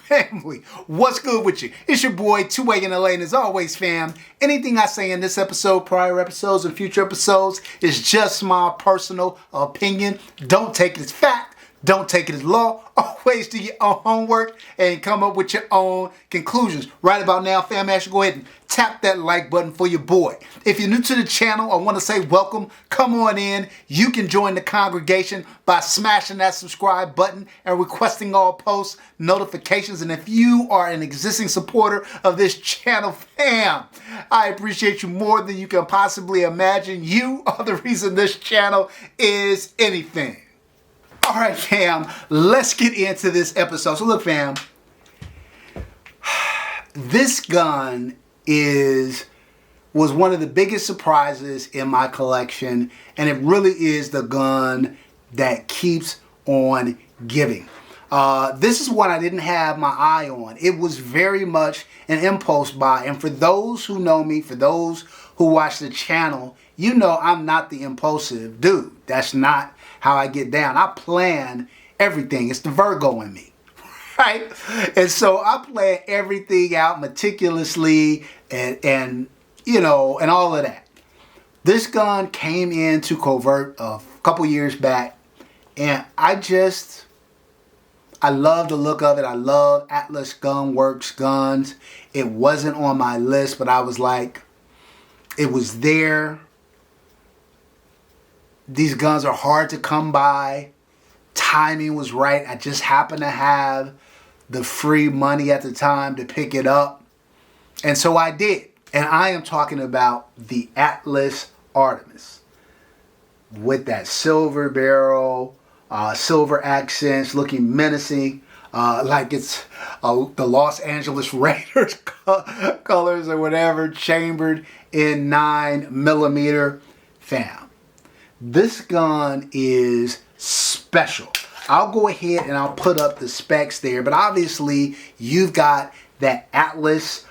Family, what's good with you? It's your boy 2A in LA, and as always, fam, anything I say in this episode, prior episodes, and future episodes is just my personal opinion. Don't take it as fact. Don't take it as law. Always do your own homework and come up with your own conclusions. Right about now, fam, I should go ahead and tap that like button for your boy. If you're new to the channel, I want to say welcome. Come on in. You can join the congregation by smashing that subscribe button and requesting all post notifications. And if you are an existing supporter of this channel, fam, I appreciate you more than you can possibly imagine. You are the reason this channel is anything. All right, fam, let's get into this episode. So look, fam, this gun was one of the biggest surprises in my collection, and it really is the gun that keeps on giving. This is one I didn't have my eye on. It was very much an impulse buy, and for those who know me, for those who watch the channel, you know I'm not the impulsive dude. That's not how I get down. I plan everything. It's the Virgo in me, right? And so I plan everything out meticulously and you know, and all of that. This gun came into Covert a couple years back, and I love the look of it. I love Atlas Gunworks guns. It wasn't on my list, but I was like, it was there. These guns are hard to come by. Timing was right. I just happened to have the free money at the time to pick it up. And so I did. And I am talking about the Atlas Artemis with that silver barrel, silver accents, looking menacing, like it's the Los Angeles Raiders colors or whatever, chambered in 9mm. Fam, this gun is special. I'll go ahead and I'll put up the specs there, but obviously you've got that Atlas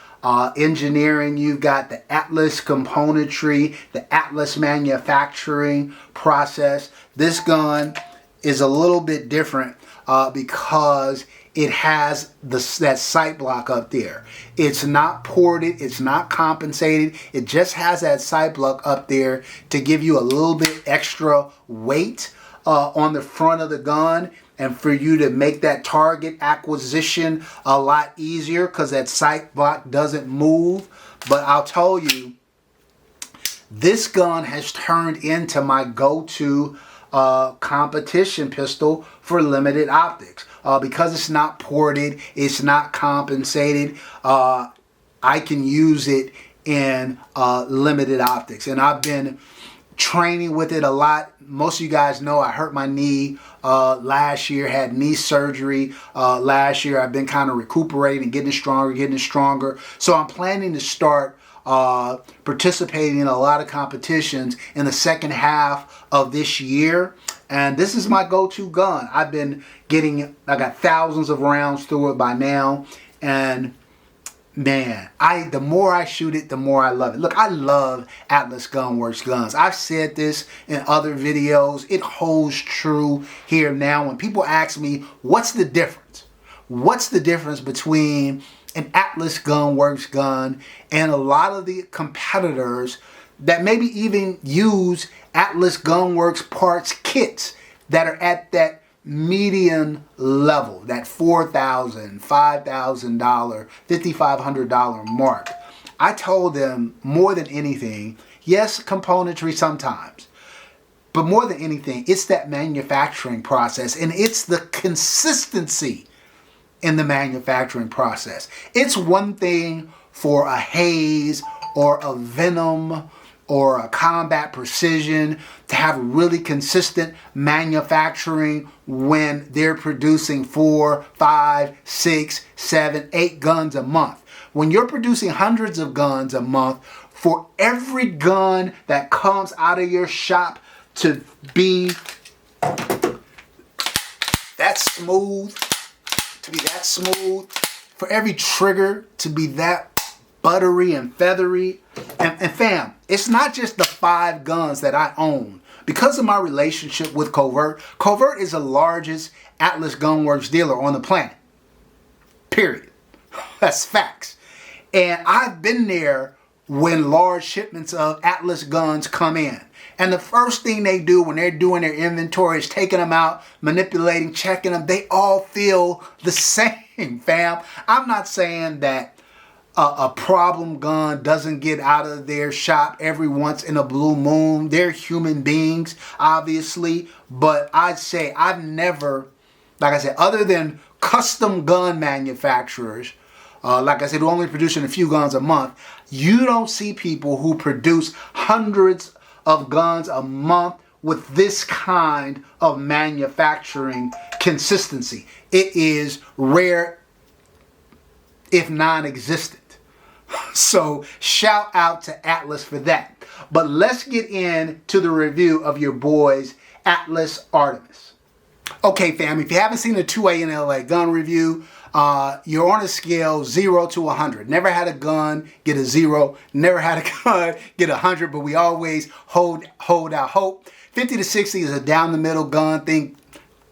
engineering, you've got the Atlas componentry, the Atlas manufacturing process. This gun is a little bit different because it has that sight block up there. It's not ported, it's not compensated. It just has that sight block up there to give you a little bit extra weight on the front of the gun, and for you to make that target acquisition a lot easier because that sight block doesn't move. But I'll tell you, this gun has turned into my go-to competition pistol for limited optics. Because it's not ported, it's not compensated, I can use it in limited optics. And I've been training with it a lot. Most of you guys know I hurt my knee last year, had knee surgery last year. I've been kind of recuperating, getting stronger. So I'm planning to start participating in a lot of competitions in the second half of this year. And this is my go-to gun. I got thousands of rounds through it by now. And man, the more I shoot it, the more I love it. Look, I love Atlas Gunworks guns. I've said this in other videos. It holds true here now. When people ask me, what's the difference? what's the difference between an Atlas Gunworks gun and a lot of the competitors that maybe even use Atlas Gunworks parts kits that are at that median level, that $4,000, $5,000, $5,500 mark. I told them more than anything, yes, componentry sometimes, but more than anything, it's that manufacturing process, and it's the consistency in the manufacturing process. It's one thing for a Hayes or a Venom or a Combat Precision to have really consistent manufacturing when they're producing 4, 5, 6, 7, 8 guns a month. When you're producing hundreds of guns a month, for every gun that comes out of your shop to be that smooth, for every trigger to be that buttery and feathery, and fam, it's not just the 5 guns that I own. Because of my relationship with Covert, Covert is the largest Atlas Gunworks dealer on the planet. Period. That's facts. And I've been there when large shipments of Atlas guns come in. And the first thing they do when they're doing their inventory is taking them out, manipulating, checking them. They all feel the same, fam. I'm not saying that a problem gun doesn't get out of their shop every once in a blue moon. They're human beings, obviously. But I'd say I've never, like I said, other than custom gun manufacturers, like I said, who only producing a few guns a month, you don't see people who produce hundreds of guns a month with this kind of manufacturing consistency. It is rare, if non-existent. So shout out to Atlas for that. But let's get into the review of your boy's Atlas Artemis. Okay, fam, if you haven't seen the 2A in LA gun review, you're on a scale 0 to 100. Never had a gun get a 0. Never had a gun get 100, but we always hold out hope. 50 to 60 is a down the middle gun. Think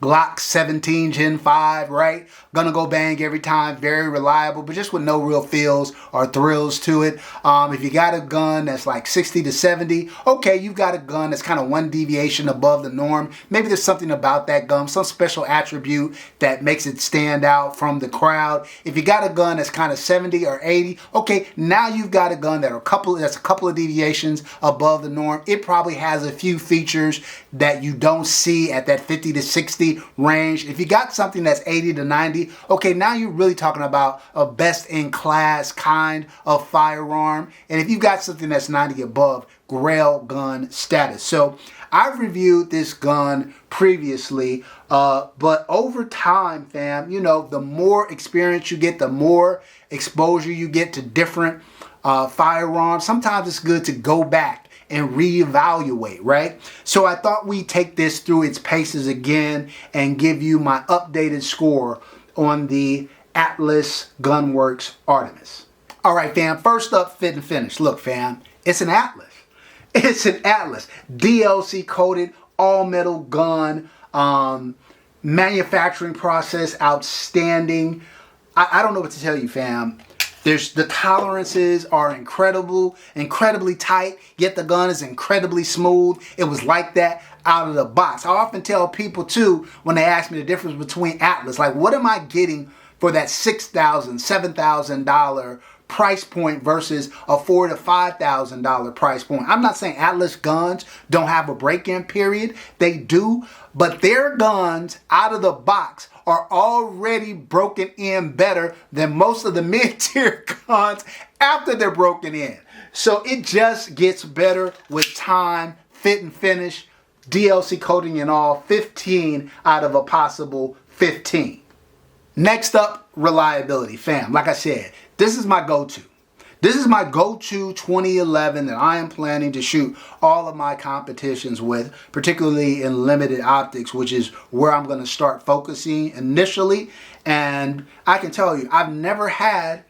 Glock 17 Gen 5, right? Gonna go bang every time, very reliable, but just with no real feels or thrills to it. If you got a gun that's like 60 to 70, okay, you've got a gun that's kind of one deviation above the norm. Maybe there's something about that gun, some special attribute that makes it stand out from the crowd. If you got a gun that's kind of 70 or 80, okay, now you've got a gun that's a couple of deviations above the norm. It probably has a few features that you don't see at that 50 to 60 range. If you got something that's 80 to 90, okay, now you're really talking about a best-in-class kind of firearm. And if you've got something that's 90 above, grail gun status. So I've reviewed this gun previously, but over time, fam, you know, the more experience you get, the more exposure you get to different firearms. Sometimes it's good to go back and reevaluate, right? So I thought we'd take this through its paces again and give you my updated score on the Atlas Gunworks Artemis. All right, fam, first up, fit and finish. Look, fam, it's an Atlas. It's an Atlas. DLC coated, all metal gun, manufacturing process, outstanding. I don't know what to tell you, fam. The tolerances are incredibly tight, yet the gun is incredibly smooth. It was like that out of the box. I often tell people too, when they ask me the difference between Atlas, like what am I getting for that $6,000, $7,000 price point versus a $4,000 to $5,000 price point? I'm not saying Atlas guns don't have a break-in period. They do, but their guns out of the box are already broken in better than most of the mid-tier guns after they're broken in. So it just gets better with time, fit and finish, DLC coating and all, 15 out of a possible 15. Next up, reliability, fam. Like I said, this is my go-to. This is my go-to 2011 that I am planning to shoot all of my competitions with, particularly in limited optics, which is where I'm going to start focusing initially. And I can tell you, I've never had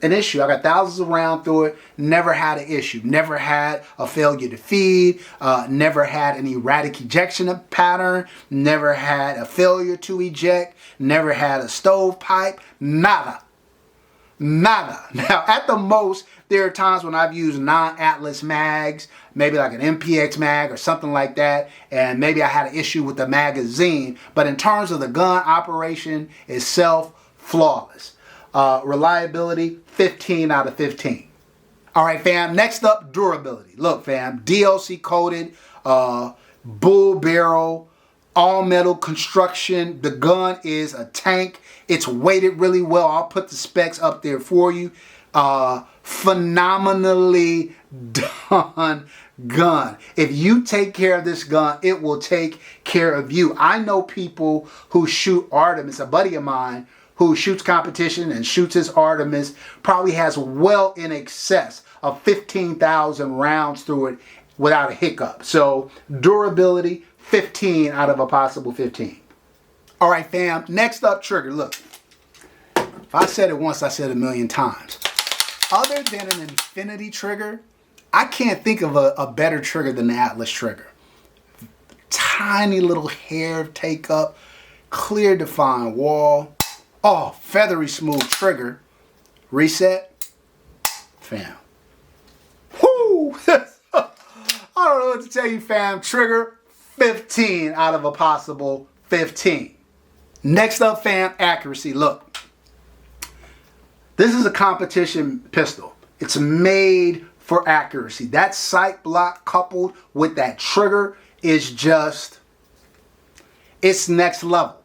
an issue. I got thousands of rounds through it, never had an issue, never had a failure to feed, never had an erratic ejection pattern, never had a failure to eject, never had a stovepipe, nada. Nada. Now, at the most, there are times when I've used non-Atlas mags, maybe like an MPX mag or something like that, and maybe I had an issue with the magazine, but in terms of the gun operation itself, flawless. Reliability, 15 out of 15. All right, fam, next up, durability. Look, fam, DLC coated, bull barrel, all metal construction. The gun is a tank. It's weighted really well. I'll put the specs up there for you. Phenomenally done gun. If you take care of this gun, it will take care of you. I know people who shoot Artemis. A buddy of mine who shoots competition and shoots his Artemis probably has well in excess of 15,000 rounds through it without a hiccup. So durability, 15 out of a possible 15. All right, fam, next up, trigger. Look, if I said it once, I said it a million times. Other than an infinity trigger, I can't think of a better trigger than the Atlas trigger. Tiny little hair take up, clear defined wall. Oh, feathery smooth trigger. Reset. Fam. Whoo! I don't know what to tell you, fam. Trigger, 15 out of a possible 15. Next up, fam, accuracy. Look, this is a competition pistol. It's made for accuracy. That sight block coupled with that trigger is just, it's next level.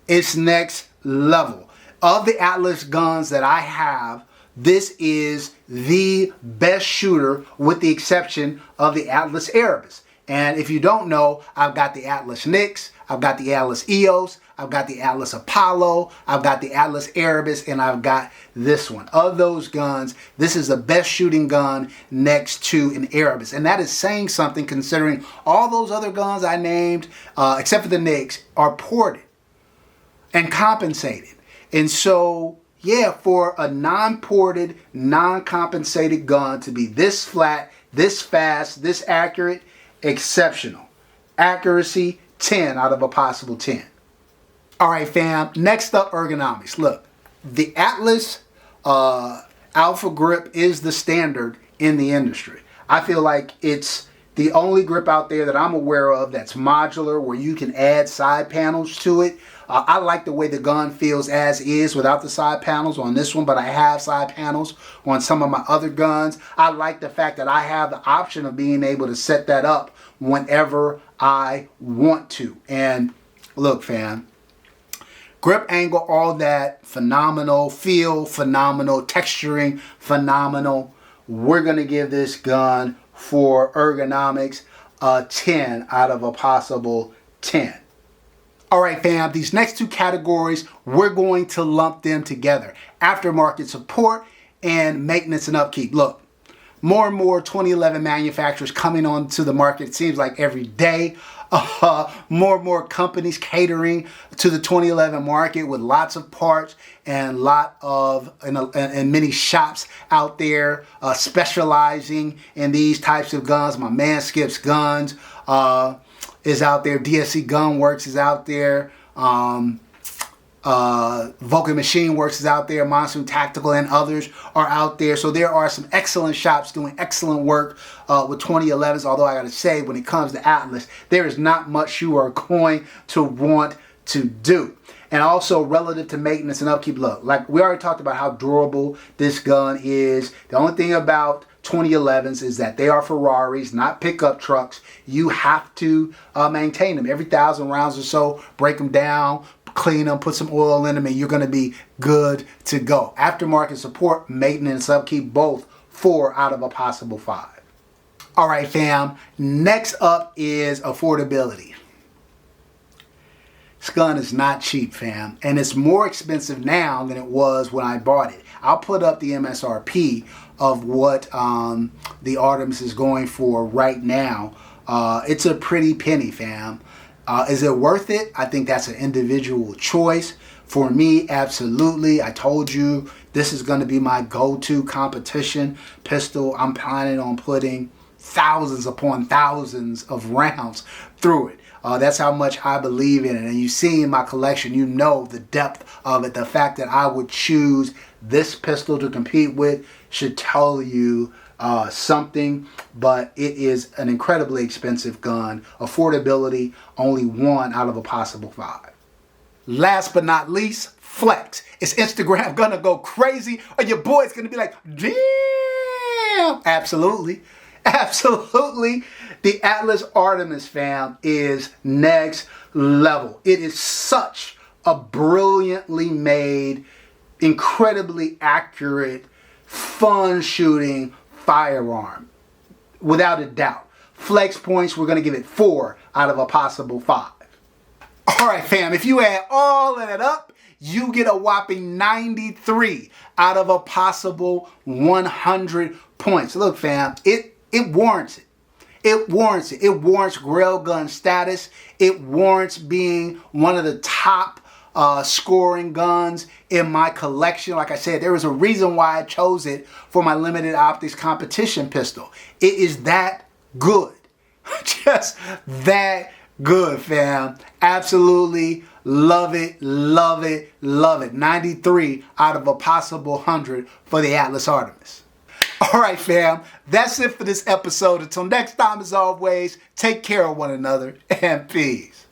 It's next level. Of the Atlas guns that I have, this is the best shooter with the exception of the Atlas Artemis. And if you don't know, I've got the Atlas Nyx, I've got the Atlas EOS, I've got the Atlas Apollo, I've got the Atlas Artemis, and I've got this one. Of those guns, this is the best shooting gun next to an Artemis. And that is saying something considering all those other guns I named, except for the Nyx, are ported and compensated. And so, yeah, for a non-ported, non-compensated gun to be this flat, this fast, this accurate, exceptional. Accuracy, 10 out of a possible 10. All right, fam. Next up, ergonomics. Look, the Atlas Alpha grip is the standard in the industry. I feel like it's the only grip out there that I'm aware of that's modular, where you can add side panels to it. I like the way the gun feels as is without the side panels on this one, but I have side panels on some of my other guns. I like the fact that I have the option of being able to set that up whenever I want to. And look, fam, grip angle, all that, phenomenal. Feel, phenomenal. Texturing, phenomenal. We're going to give this gun for ergonomics a 10 out of a possible 10. All right, fam, these next two categories, we're going to lump them together. Aftermarket support and maintenance and upkeep. Look, more and more 2011 manufacturers coming onto the market, it seems like every day. More and more companies catering to the 2011 market with lots of parts and many shops out there specializing in these types of guns. My man Skip's Guns is out there. DSC Gunworks is out there. Vulcan Machine Works is out there. Monsoon Tactical and others are out there. So there are some excellent shops doing excellent work with 2011s. Although I got to say, when it comes to Atlas, there is not much you are going to want to do. And also relative to maintenance and upkeep, look, like we already talked about how durable this gun is. The only thing about 2011s is that they are Ferraris, not pickup trucks. You have to maintain them. Every 1,000 rounds or so, break them down, clean them, put some oil in them, and you're going to be good to go. Aftermarket support, maintenance, upkeep, both 4 out of a possible 5. All right, fam. Next up is affordability. This gun is not cheap, fam, and it's more expensive now than it was when I bought it. I'll put up the MSRP of what the Artemis is going for right now. It's a pretty penny, fam. Is it worth it? I think that's an individual choice. For me, absolutely. I told you this is going to be my go-to competition pistol. I'm planning on putting thousands upon thousands of rounds through it. That's how much I believe in it. And you see in my collection, you know the depth of it. The fact that I would choose this pistol to compete with should tell you something. But it is an incredibly expensive gun. Affordability, only 1 out of a possible 5. Last but not least, flex. Is Instagram gonna go crazy, or your boy's gonna be like, damn? Absolutely. Absolutely. The Atlas Artemis, fam, is next level. It is such a brilliantly made, incredibly accurate, fun shooting firearm. Without a doubt. Flex points, we're going to give it 4 out of a possible 5. All right, fam, if you add all of that up, you get a whopping 93 out of a possible 100 points. Look, fam, it warrants it. It warrants it. It warrants railgun status. It warrants being one of the top scoring guns in my collection. Like I said, there is a reason why I chose it for my limited optics competition pistol. It is that good. Just that good, fam. Absolutely love it, love it, love it. 93 out of a possible 100 for the Atlas Artemis. All right, fam, that's it for this episode. Until next time, as always, take care of one another and peace.